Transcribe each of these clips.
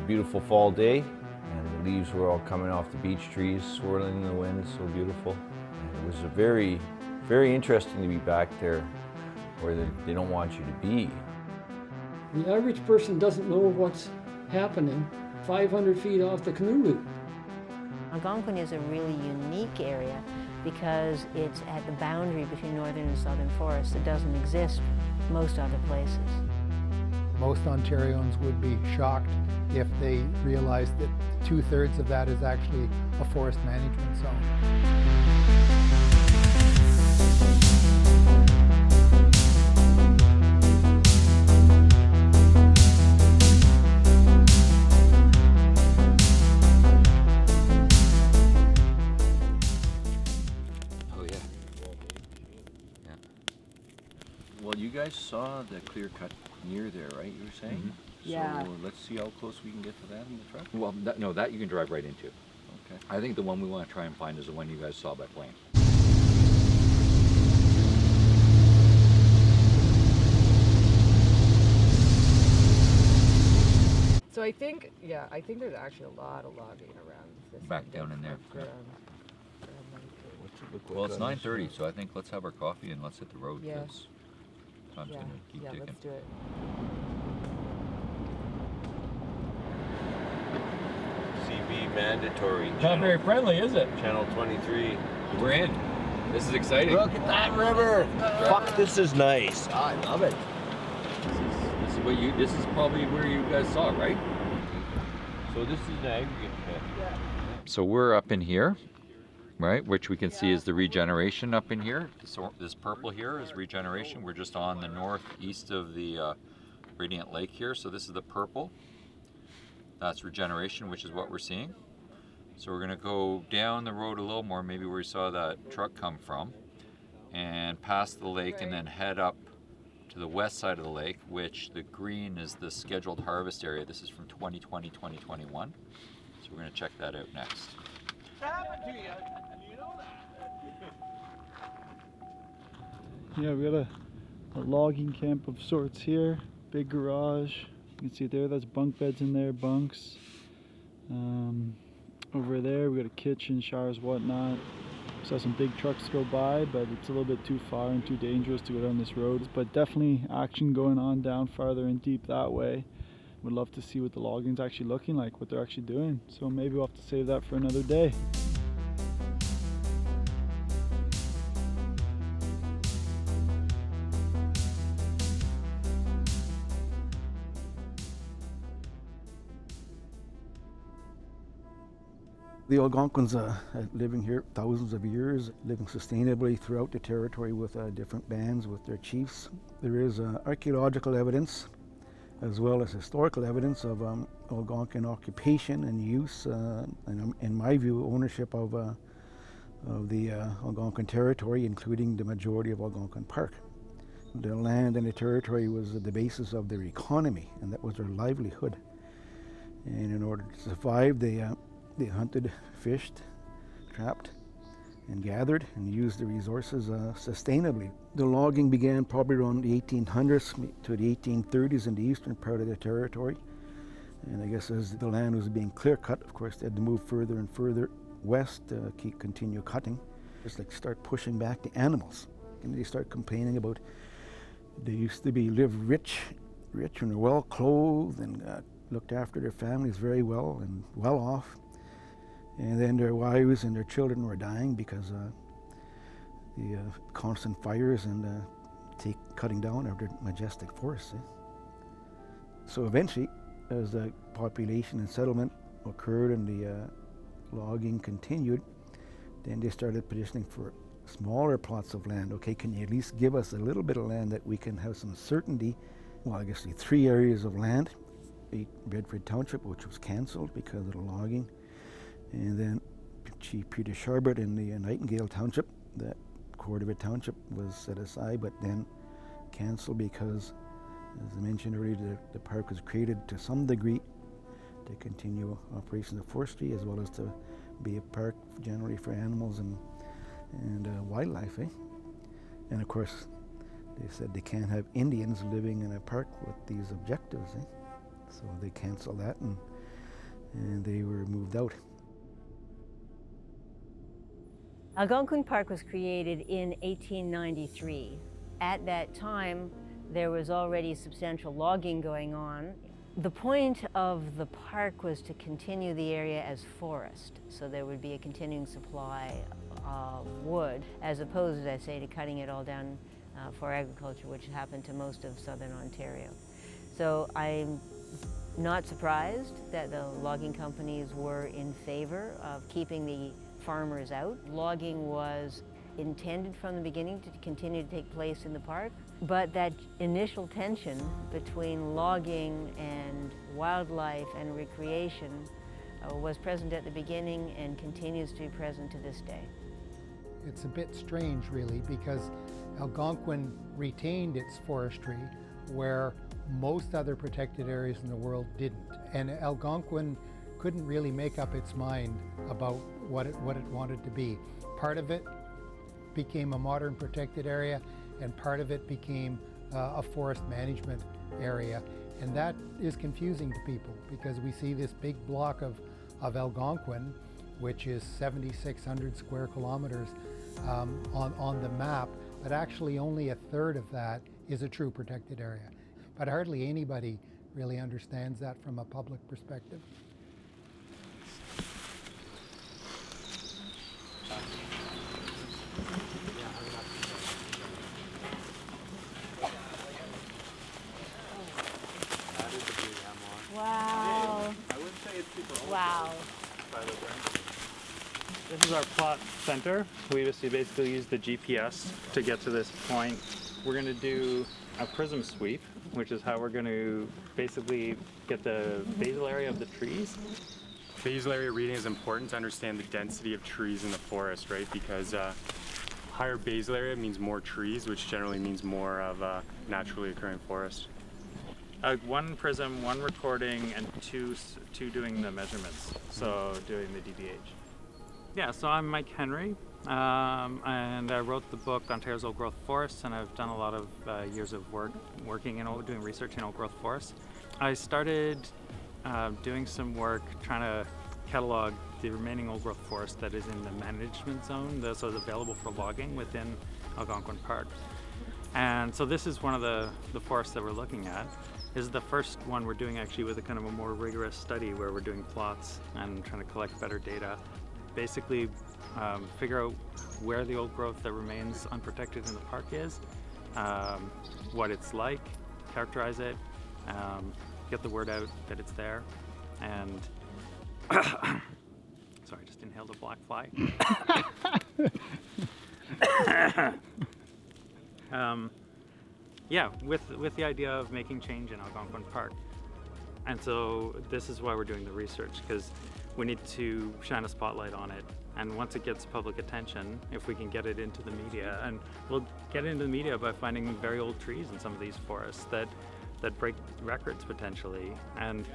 a beautiful fall day, and the leaves were all coming off the beech trees, swirling in the wind, so beautiful. And it was a very, very interesting to be back there where they don't want you to be. The average person doesn't know what's happening 500 feet off the canoe route. Algonquin is a really unique area because it's at the boundary between northern and southern forests. It doesn't exist most other places. Most Ontarians would be shocked if they realized that 2/3 of that is actually a forest management zone. Well, you guys saw the clear cut near there, right, you were saying? Mm-hmm. Yeah. So let's see how close we can get to that in the truck? Well, no, that you can drive right into. Okay. I think the one we want to try and find is the one you guys saw by plane. So I think there's actually a lot of logging around this. Back end down of in there. Grand Lake. Well, it's 9:30, so I think let's have our coffee and let's hit the road. Yeah. 'Cause time's gonna keep ticking. Let's do it. CB mandatory. Not very friendly, is it? Channel 23. We're in. This is exciting. Look at that river! Fuck, this is nice. I love it. This is probably where you guys saw, right? So this is an aggregate pit. So we're up in here, right? Which we can see is the regeneration up in here. This purple here is regeneration. We're just on the northeast of the Radiant Lake here. So this is the purple. That's regeneration, which is what we're seeing. So we're gonna go down the road a little more, maybe where we saw that truck come from, and past the lake and then head up to the west side of the lake, which the green is the scheduled harvest area. This is from 2020, 2021. So we're gonna check that out next. Yeah, we got a logging camp of sorts here. Big garage. You can see it there, that's bunk beds in there, bunks. Over there we got a kitchen, showers, whatnot. Saw some big trucks go by, but it's a little bit too far and too dangerous to go down this road. But definitely action going on down farther and deep that way. Would love to see what the logging's actually looking like, what they're actually doing. So maybe we'll have to save that for another day. The Algonquins living here thousands of years, living sustainably throughout the territory with different bands, with their chiefs. There is archaeological evidence as well as historical evidence of Algonquin occupation and use, and in my view, ownership of the Algonquin territory, including the majority of Algonquin Park. The land and the territory was the basis of their economy, and that was their livelihood. And in order to survive, they hunted, fished, trapped, and gathered and used the resources sustainably. The logging began probably around the 1800s to the 1830s in the eastern part of the territory. And I guess as the land was being clear cut, of course, they had to move further and further west to continue cutting. Just like start pushing back the animals. And they start complaining about they used to live rich and well clothed and looked after their families very well and well off. And then their wives and their children were dying because the constant fires and cutting down of their majestic forests. So eventually, as the population and settlement occurred and the logging continued, then they started petitioning for smaller plots of land. Okay, can you at least give us a little bit of land that we can have some certainty? Well, I guess the 3 areas of land, Bedford Township, which was cancelled because of the logging, and then Chief Peter Sharbert in the Nightingale Township, that quarter of a township was set aside, but then cancelled because, as I mentioned earlier, the park was created to some degree to continue operations of forestry as well as to be a park generally for animals and wildlife. And of course, they said they can't have Indians living in a park with these objectives. So they canceled that, and and they were moved out. Algonquin Park was created in 1893. At that time, there was already substantial logging going on. The point of the park was to continue the area as forest, so there would be a continuing supply of wood, as opposed, as I say, to cutting it all down for agriculture, which happened to most of southern Ontario. So I'm not surprised that the logging companies were in favor of keeping the farmers out. Logging was intended from the beginning to continue to take place in the park, but that initial tension between logging and wildlife and recreation was present at the beginning and continues to be present to this day. It's a bit strange, really, because Algonquin retained its forestry where most other protected areas in the world didn't. And Algonquin couldn't really make up its mind about what it wanted to be. Part of it became a modern protected area, and part of it became a forest management area. And that is confusing to people because we see this big block of Algonquin, which is 7,600 square kilometers on the map, but actually only a third of that is a true protected area. But hardly anybody really understands that from a public perspective. Wow. I wouldn't say it's super old. Wow. This is our plot center. We basically use the GPS to get to this point. We're going to do a prism sweep, which is how we're going to basically get the basal area of the trees. Basal area reading is important to understand the density of trees in the forest, right? Because higher basal area means more trees, which generally means more of a naturally occurring forest. One prism, one recording, and two doing the measurements, so doing the DBH. Yeah, so I'm Mike Henry, and I wrote the book Ontario's Old Growth Forests, and I've done a lot of years of working in doing research in old growth forests. I started doing some work trying to catalog the remaining old growth forest that is in the management zone, so it's available for logging within Algonquin Park. And so this is one of the forests that we're looking at. This is the first one we're doing actually with a kind of a more rigorous study where we're doing plots and trying to collect better data. Basically figure out where the old growth that remains unprotected in the park is, what it's like, characterize it, get the word out that it's there, and sorry, I just inhaled a black fly. Yeah, with the idea of making change in Algonquin Park. And so this is why we're doing the research, because we need to shine a spotlight on it. And once it gets public attention, if we can get it into the media, and we'll get it into the media by finding very old trees in some of these forests that break records potentially. And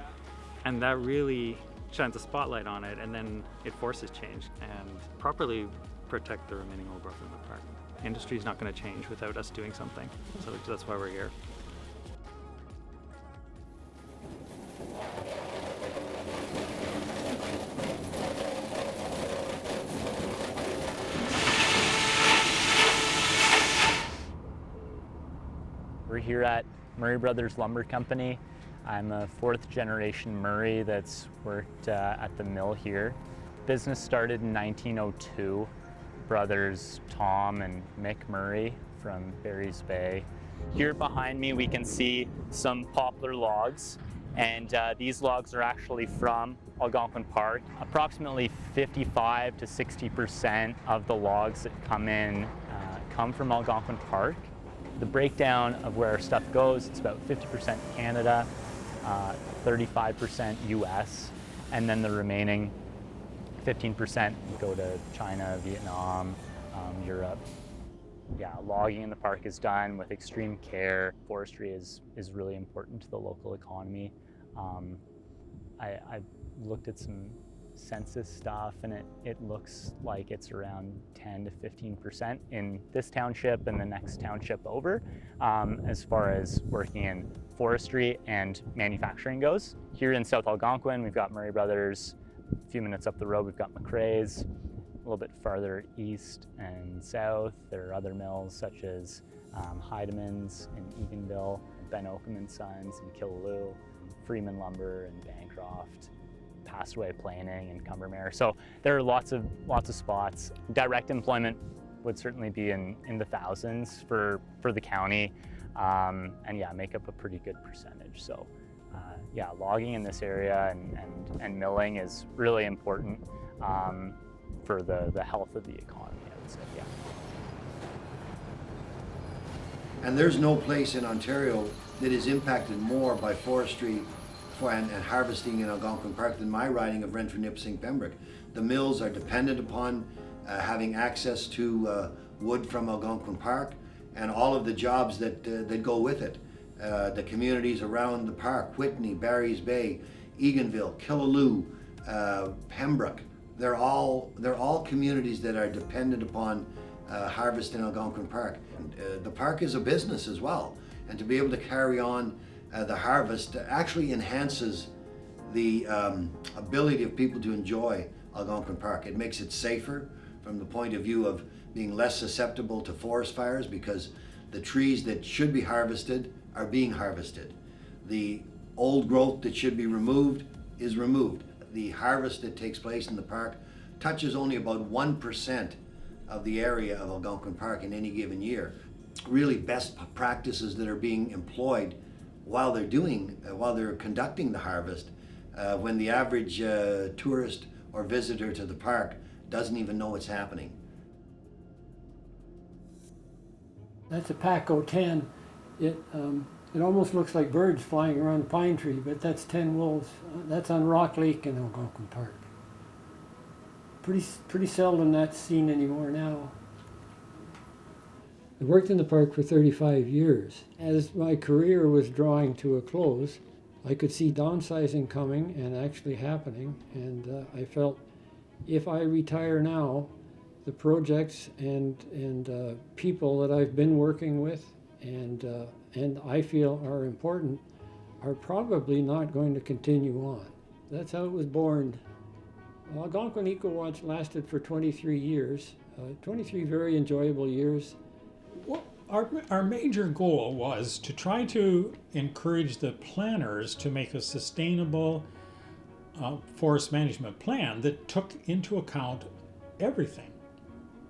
that really shines a spotlight on it, and then it forces change and properly protect the remaining old growth in the park. Industry is not going to change without us doing something, so that's why we're here. We're here at Murray Brothers Lumber Company. I'm a fourth generation Murray that's worked at the mill here. Business started in 1902. Brothers Tom and Mick Murray from Barry's Bay. Here behind me we can see some poplar logs, and these logs are actually from Algonquin Park. Approximately 55 to 60% of the logs that come in come from Algonquin Park. The breakdown of where our stuff goes, it's about 50% Canada, 35% US, and then the remaining 15% go to China, Vietnam, Europe. Yeah, logging in the park is done with extreme care. Forestry is really important to the local economy. I looked at some census stuff, and it looks like it's around 10 to 15% in this township and the next township over, as far as working in forestry and manufacturing goes. Here in South Algonquin, we've got Murray Brothers. A few minutes up the road, we've got McRae's. A little bit farther east and south, there are other mills such as Heideman's in Eganville, Ben Oakham and Sons in Killaloe, Freeman Lumber and Bancroft, Passaway Planing and Cumbermere. So there are lots of spots. Direct employment would certainly be in the thousands for the county, and yeah, make up a pretty good percentage. So yeah, logging in this area and milling is really important for the health of the economy, I would say, yeah. And there's no place in Ontario that is impacted more by forestry and harvesting in Algonquin Park than my riding of Renfrew, Nipissing, Pembroke. The mills are dependent upon having access to wood from Algonquin Park and all of the jobs that go with it. The communities around the park, Whitney, Barry's Bay, Eganville, Killaloe, Pembroke, they're all communities that are dependent upon harvest in Algonquin Park. The park is a business as well, and to be able to carry on the harvest actually enhances the ability of people to enjoy Algonquin Park. It makes it safer from the point of view of being less susceptible to forest fires because the trees that should be harvested are being harvested. The old growth that should be removed is removed. The harvest that takes place in the park touches only about 1% of the area of Algonquin Park in any given year. Really best practices that are being employed while they're conducting the harvest, when the average tourist or visitor to the park doesn't even know it's happening. That's a Paco 10. It almost looks like birds flying around a pine tree, but that's 10 wolves. That's on Rock Lake in Algonquin Park. Pretty seldom that's seen anymore now. I worked in the park for 35 years. As my career was drawing to a close, I could see downsizing coming and actually happening, and I felt if I retire now, the projects and people that I've been working with and I feel are important are probably not going to continue on. That's how it was born. Algonquin Eco-Watch lasted for 23 years, 23 very enjoyable years. Well, our major goal was to try to encourage the planners to make a sustainable forest management plan that took into account everything.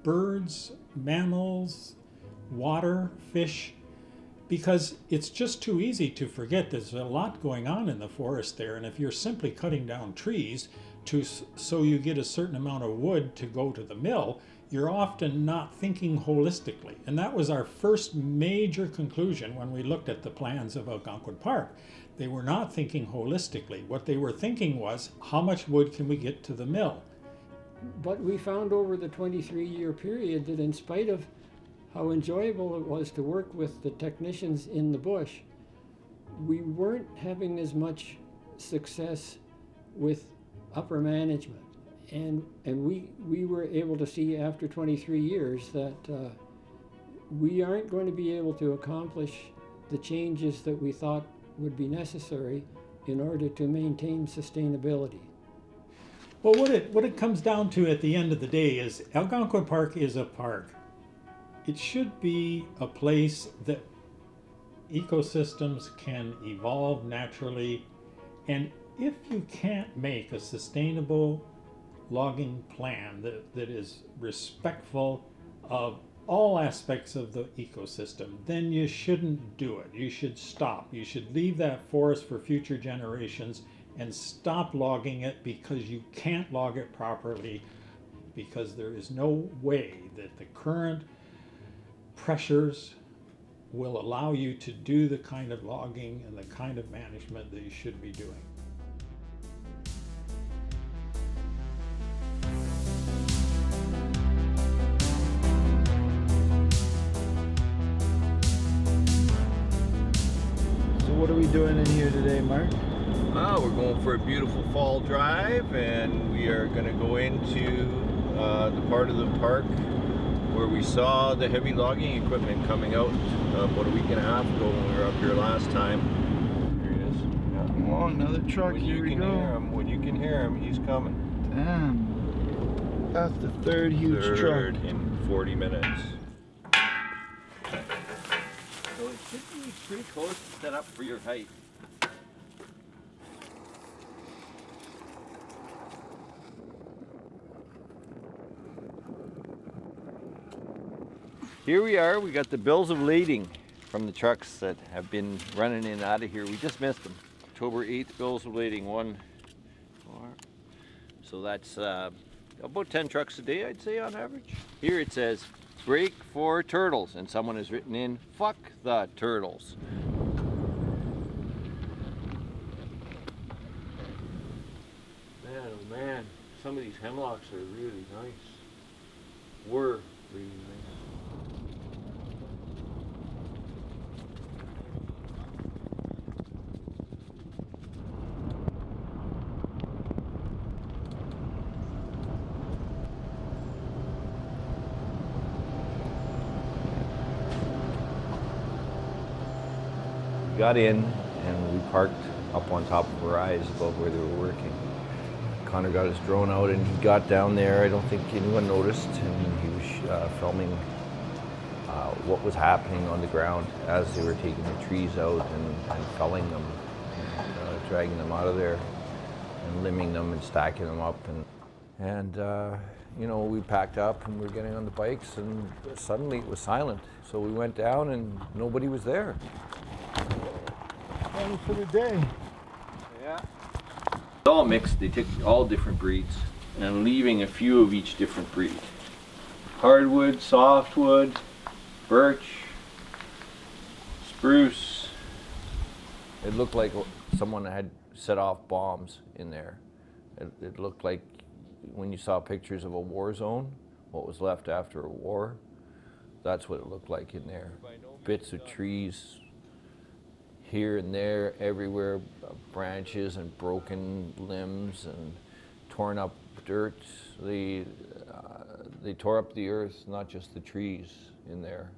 Birds, mammals, water, fish, because it's just too easy to forget there's a lot going on in the forest there, and if you're simply cutting down trees so you get a certain amount of wood to go to the mill, you're often not thinking holistically. And that was our first major conclusion when we looked at the plans of Algonquin Park. They were not thinking holistically. What they were thinking was, how much wood can we get to the mill? But we found over the 23-year period that in spite of how enjoyable it was to work with the technicians in the bush, we weren't having as much success with upper management. And we were able to see after 23 years that we aren't going to be able to accomplish the changes that we thought would be necessary in order to maintain sustainability. Well, what it comes down to at the end of the day is Algonquin Park is a park. It should be a place that ecosystems can evolve naturally, and if you can't make a sustainable logging plan that is respectful of all aspects of the ecosystem, then you shouldn't do it. You should stop. You should leave that forest for future generations and stop logging it because you can't log it properly, because there is no way that the current pressures will allow you to do the kind of logging and the kind of management that you should be doing. So what are we doing in here today, Mark? We're going for a beautiful fall drive, and we are going to go into the part of the park where we saw the heavy logging equipment coming out about a week and a half ago when we were up here last time. Oh, another truck. When Here you we can go. hear him, when you can hear him, he's coming. Damn. That's the third huge Third truck. in 40 minutes. So it should be pretty close to set up for your height. Here we are, we got the bills of lading from the trucks that have been running in and out of here. We just missed them. October 8th, bills of lading, 1, 4. So that's about 10 trucks a day, I'd say, on average. Here it says, break for turtles, and someone has written in, fuck the turtles. Man, oh man, some of these hemlocks are really nice. Were really nice. Got in and we parked up on top of a rise above where they were working. Connor got his drone out and he got down there. I don't think anyone noticed, and he was filming what was happening on the ground as they were taking the trees out and felling them, and, dragging them out of there and limbing them and stacking them up. And you know, we packed up and we were getting on the bikes, and suddenly it was silent. So we went down and nobody was there. Ready for the day. Yeah. It's all mixed. They took all different breeds and leaving a few of each different breed. Hardwood, softwood, birch, spruce. It looked like someone had set off bombs in there. It looked like when you saw pictures of a war zone, what was left after a war, that's what it looked like in there. Bits of trees here and there, everywhere, branches and broken limbs and torn up dirt. They tore up the earth, not just the trees in there.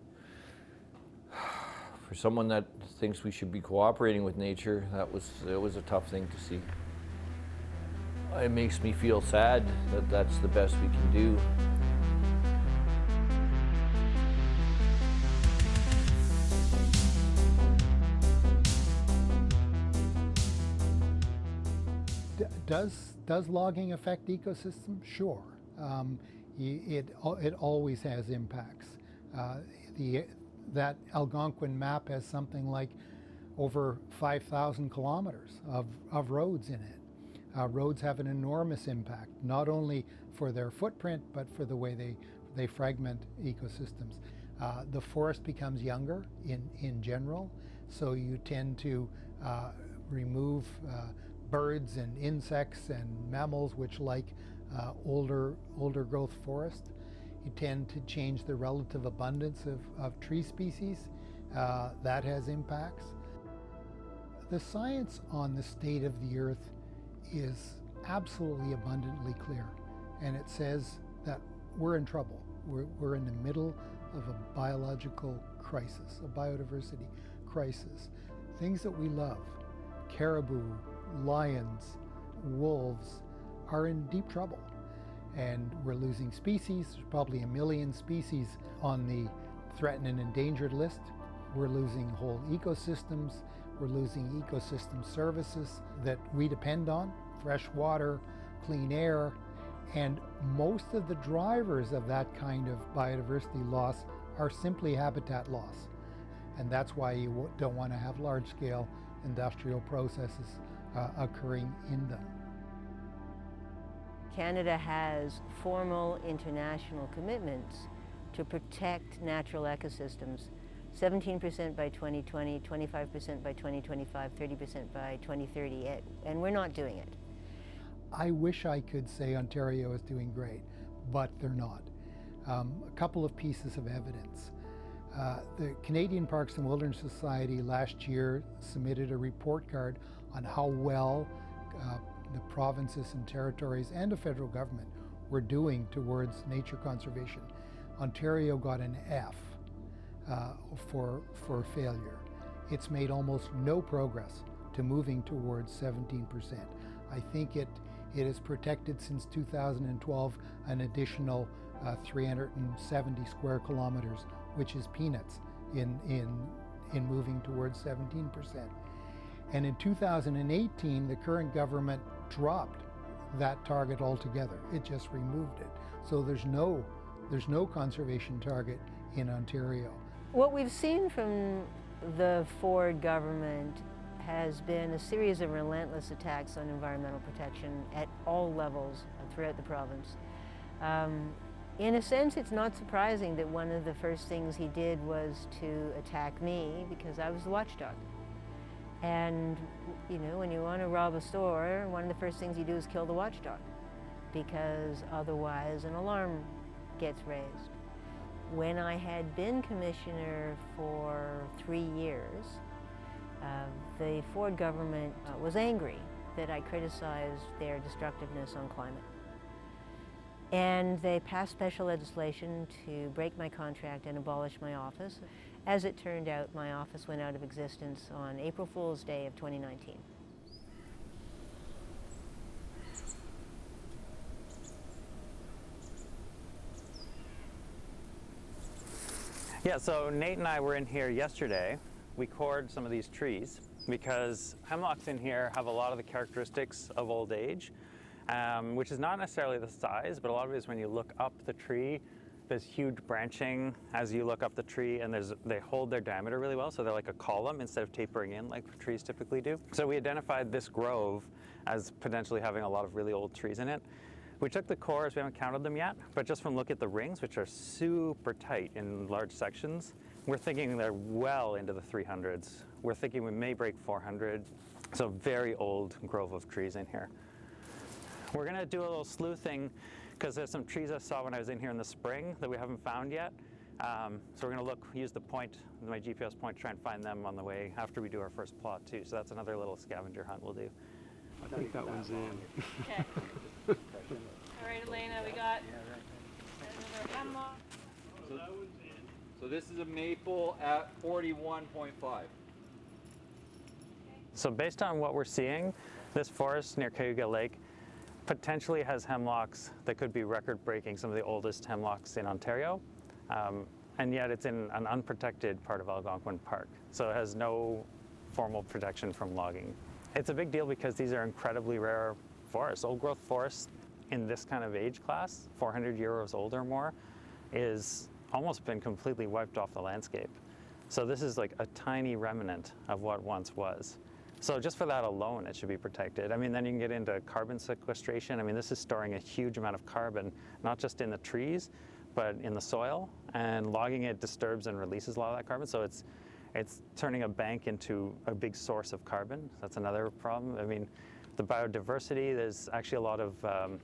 For someone that thinks we should be cooperating with nature, it was a tough thing to see. It makes me feel sad that that's the best we can do. Does logging affect ecosystems? Sure. It always has impacts. That Algonquin map has something like over 5,000 kilometers of roads in it. Roads have an enormous impact, not only for their footprint, but for the way they fragment ecosystems. The forest becomes younger in general, so you tend to remove birds and insects and mammals which like older growth forest. You tend to change the relative abundance of tree species. That has impacts. The science on the state of the earth is absolutely abundantly clear, and it says that we're in trouble. We're in the middle of a biological crisis, a biodiversity crisis. Things that we love, caribou, lions, wolves, are in deep trouble. And we're losing species. There's probably 1 million species on the threatened and endangered list. We're losing whole ecosystems. We're losing ecosystem services that we depend on, fresh water, clean air, and most of the drivers of that kind of biodiversity loss are simply habitat loss. And that's why you don't want to have large-scale industrial processes occurring in them. Canada has formal international commitments to protect natural ecosystems. 17% by 2020, 25% by 2025, 30% by 2030, and we're not doing it. I wish I could say Ontario is doing great, but they're not. A couple of pieces of evidence. The Canadian Parks and Wilderness Society last year submitted a report card on how well the provinces and territories and the federal government were doing towards nature conservation. Ontario got an F for failure. It's made almost no progress to moving towards 17%. I think it has protected since 2012 an additional 370 square kilometers, which is peanuts in moving towards 17%. And in 2018, the current government dropped that target altogether. It just removed it. So there's no conservation target in Ontario. What we've seen from the Ford government has been a series of relentless attacks on environmental protection at all levels throughout the province. In a sense, it's not surprising that one of the first things he did was to attack me because I was the watchdog. And, you know, when you want to rob a store, one of the first things you do is kill the watchdog because otherwise an alarm gets raised. When I had been commissioner for 3 years, the Ford government was angry that I criticized their destructiveness on climate. And they passed special legislation to break my contract and abolish my office. As it turned out, my office went out of existence on April Fool's Day of 2019. Yeah, so Nate and I were in here yesterday. We cored some of these trees because hemlocks in here have a lot of the characteristics of old age, which is not necessarily the size, but a lot of it is when you look up the tree, there's huge branching as you look up the tree, and they hold their diameter really well, so they're like a column instead of tapering in like trees typically do. So we identified this grove as potentially having a lot of really old trees in it. We took the cores, we haven't counted them yet, but just from looking at the rings, which are super tight in large sections, we're thinking they're well into the 300s. We're thinking we may break 400, so very old grove of trees in here. We're gonna do a little sleuthing because there's some trees I saw when I was in here in the spring that we haven't found yet. So we're gonna use the point, my GPS point, to try and find them on the way after we do our first plot too. So that's another little scavenger hunt we'll do. I think that one's in. Okay. All right, Elena, we got another hemlock. So this is a maple at 41.5. So based on what we're seeing, this forest near Cayuga Lake potentially has hemlocks that could be record-breaking, some of the oldest hemlocks in Ontario, and yet it's in an unprotected part of Algonquin Park, so it has no formal protection from logging. It's a big deal because these are incredibly rare forests. Old-growth forests in this kind of age class, 400 years old or more, is almost been completely wiped off the landscape. So this is like a tiny remnant of what once was. So just for that alone, it should be protected. I mean, then you can get into carbon sequestration. I mean, this is storing a huge amount of carbon, not just in the trees, but in the soil. And logging it disturbs and releases a lot of that carbon. So it's turning a bank into a big source of carbon. That's another problem. I mean, the biodiversity, there's actually a lot of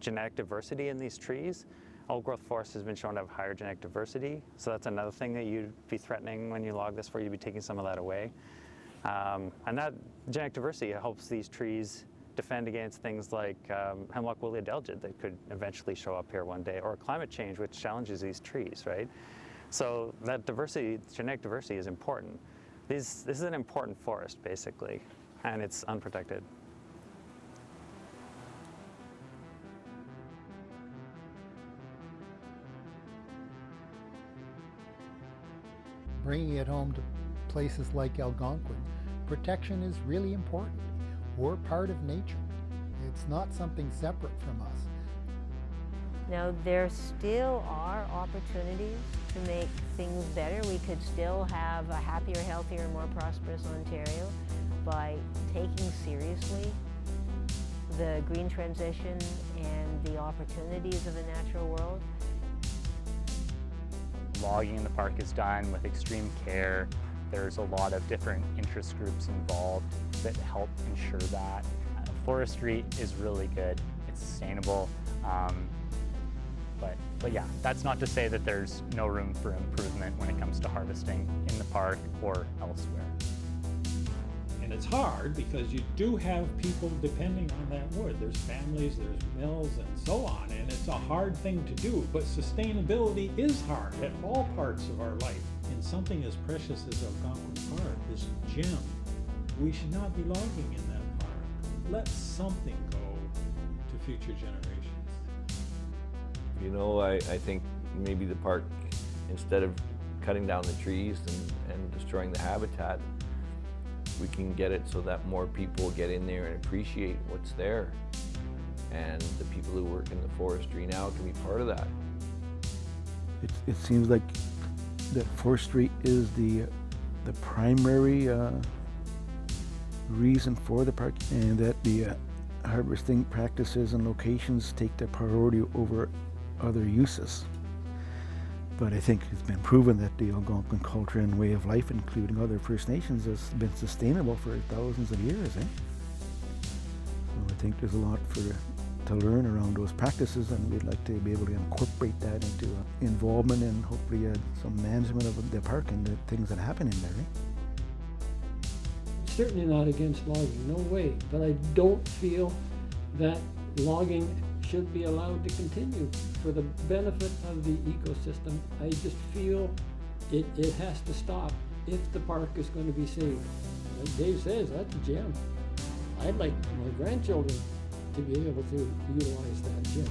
genetic diversity in these trees. Old-growth forest has been shown to have higher genetic diversity. So that's another thing that you'd be threatening when you log this for. You'd be taking some of that away. And that genetic diversity helps these trees defend against things like hemlock woolly adelgid that could eventually show up here one day, or climate change, which challenges these trees, right? So that diversity, genetic diversity, is important. This is an important forest, basically, and it's unprotected. Bringing it home to places like Algonquin, protection is really important. We're part of nature. It's not something separate from us. Now, there still are opportunities to make things better. We could still have a happier, healthier, more prosperous Ontario by taking seriously the green transition and the opportunities of a natural world. Logging in the park is done with extreme care. There's a lot of different interest groups involved that help ensure that. Forestry is really good. It's sustainable. But yeah, that's not to say that there's no room for improvement when it comes to harvesting in the park or elsewhere. And it's hard because you do have people depending on that wood. There's families, there's mills, and so on, and it's a hard thing to do. But sustainability is hard at all parts of our life. And something as precious as Algonquin Park, this gem we should not be logging in that park. Let something go to future generations. You know, I think maybe the park, instead of cutting down the trees and destroying the habitat, we can get it so that more people get in there and appreciate what's there. And the people who work in the forestry now can be part of that. It seems like that forestry is the primary reason for the park, and that the harvesting practices and locations take the priority over other uses. But I think it's been proven that the Algonquin culture and way of life, including other First Nations, has been sustainable for thousands of years. So I think there's a lot to learn around those practices, and we'd like to be able to incorporate that into involvement and hopefully some management of the park and the things that happen in there. Certainly not against logging, no way. But I don't feel that logging should be allowed to continue for the benefit of the ecosystem. I just feel it has to stop if the park is going to be saved. Like Dave says, that's a gem. I'd like my grandchildren to be able to utilize that gem.